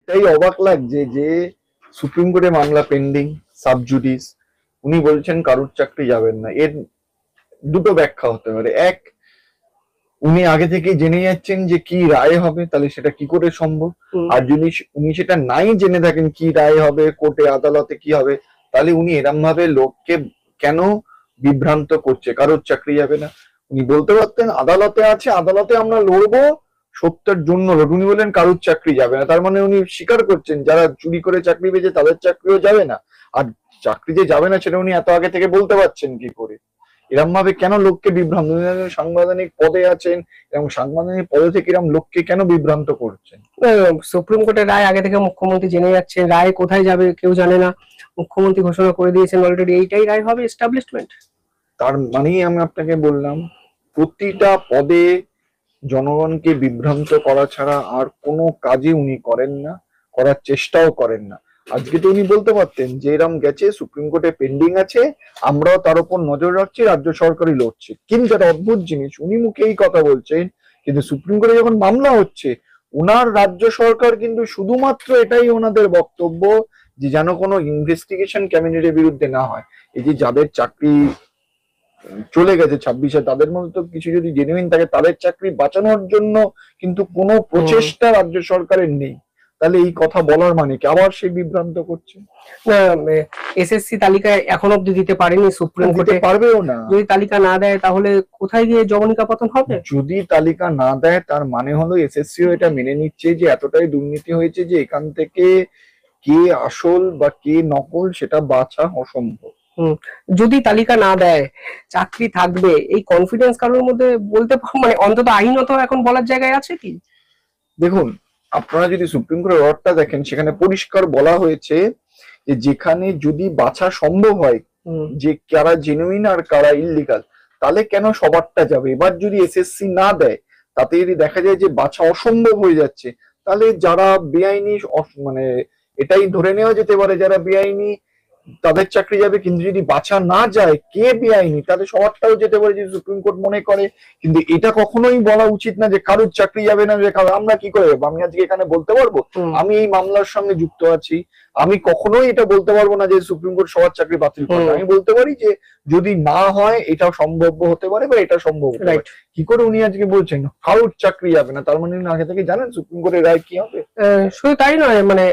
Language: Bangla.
তাই অবাক লাগছে যে সুপ্রিম কোর্টে মামলা পেন্ডিং, সাব জুডিস, উনি বলছেন কারুর চাকরি যাবেন না। এর দুটো ব্যাখ্যা হতে পারে। এক, উনি আগে থেকে জেনে যাচ্ছেন যে কি রায় হবে, তাহলে সেটা কি করে সম্ভব? আর যদি উনি সেটা নাই জেনে থাকেন কি রায় হবে, কোর্টে আদালতে কি হবে, তাহলে উনি এরম ভাবে লোককে কেন বিভ্রান্ত করছে কারোর চাকরি যাবে না? উনি বলতে পারতেন আদালতে আছে, আদালতে আমরা লড়বো, সত্যের জন্য লড়বো। উনি বললেন কারোর চাকরি যাবে না, তার মানে উনি স্বীকার করছেন যারা চুরি করে চাকরি পেয়েছে তাদের চাকরিও যাবে না। আর চাকরি যে যাবে না সেটা উনি এত আগে থেকে বলতে পারছেন কি করে? এরম ভাবে কেন লোককে বিভ্রান্ত, উনি একজন সাংবিধানিক পদে আছেন এবং সাংবিধানিক পদে থেকে এরম লোককে কেন বিভ্রান্ত করছেন? সুপ্রিম কোর্টের রায় আগে থেকে মুখ্যমন্ত্রী জেনে যাচ্ছেন, রায় কোথায় যাবে কেউ জানে না, মুখ্যমন্ত্রী ঘোষণা করে দিয়েছেন অলরেডি এইটাই রায় হবে এস্টাবলিশমেন্ট। তার মানেই আমি আপনাকে বললাম, প্রতিটা পদে জনগণকে বিভ্রান্ত করা ছাড়া আর কোনো কাজই উনি করেন না, করার চেষ্টাও করেন না। আজকে তো উনি বলতে পারতেন যে এরম গেছে, সুপ্রিম কোর্টে পেন্ডিং আছে, আমরাও তার উপর নজর রাখছি, রাজ্য সরকারই লড়ছে। কিন্তু একটা অদ্ভুত জিনিস, উনি মুখে এই কথা বলছেন, কিন্তু সুপ্রিম কোর্টে যখন মামলা হচ্ছে, ওনার রাজ্য সরকার কিন্তু শুধুমাত্র এটাই ওনাদের বক্তব্য যে যেন কোনো ইনভেস্টিগেশন ক্যাবিনেটের বিরুদ্ধে না হয়। এই যে যাদের চাকরি চলে গেছে 26-এ, তাদের মধ্যে তো কিছু যদি জেনুইন থাকে, তাদের চাকরি বাঁচানোর জন্য কিন্তু কোনো প্রচেষ্টা রাজ্য সরকারের নেই। তাহলে এই কথা বলার মানে কি? আবার সে বিভ্রান্ত করছে। না, এসএসসি তালিকায় এখন অব্দি দিতে পারেনি সুপ্রিম কোর্টে, পারবেও না। যদি তালিকা না দেয় তাহলে কোথায় গিয়ে জবনিকা পতন হবে? যদি তালিকা না দেয় তার মানে হলো এসএসসিও এটা মেনে নিচ্ছে যে এতটাই দুর্নীতি হয়েছে যে এখান থেকে কে আসল বা কে নকল সেটা বাছা অসম্ভব। যদি তালিকা না দেয় চাকরি থাকবে, এই কনফিডেন্স কারোর মধ্যে বলতে মানে অন্তত আইনত এখন বলার জায়গায় আছে কি? দেখুন, আপনারা যদি সুপ্রিম কোর্টের অর্ডারটা দেখেন, সেখানে পরিষ্কার বলা হয়েছে যে যেখানে যদি বাছা সম্ভব হয় যে কারা জেনুইন আর কারা ইল্লিগাল, তাহলে কেন সবারটা যাবে? এবার যদি এসএসসি না দেয়, তাতে যদি দেখা যায় যে বাছা অসম্ভব হয়ে যাচ্ছে, তাহলে যারা বেআইনি, মানে এটাই ধরে নেওয়া যেতে পারে যারা বেআইনি তাদের চাকরি যাবে। কিন্তু যদি বাছা না যায় কে বেআইনি, তাহলে সবারটাও যেতে পারে যদি সুপ্রিম কোর্ট মনে করে। কিন্তু এটা কখনোই বলা উচিত না যে কারোর চাকরি যাবে না। যে আমরা কি করে যাবো? আমি আজকে এখানে বলতে পারবো আমি এই মামলার সঙ্গে যুক্ত আছি, আমি কখনোই এটা বলতে পারবো না যে সুপ্রিম কোর্ট সবার চাকরি বাতিল করবে। আমি বলতে পারি যে যদি না হয় এটা সম্ভাব্য হতে পারে বা এটা সম্ভব হতে পারে। কি করে উনি আজকে বলছেন কারোর চাকরি যাবে না? তার মানে উনি আগে থেকে জানেন সুপ্রিম কোর্টের রায় কি হবে? শুধু তাই নয়, মানে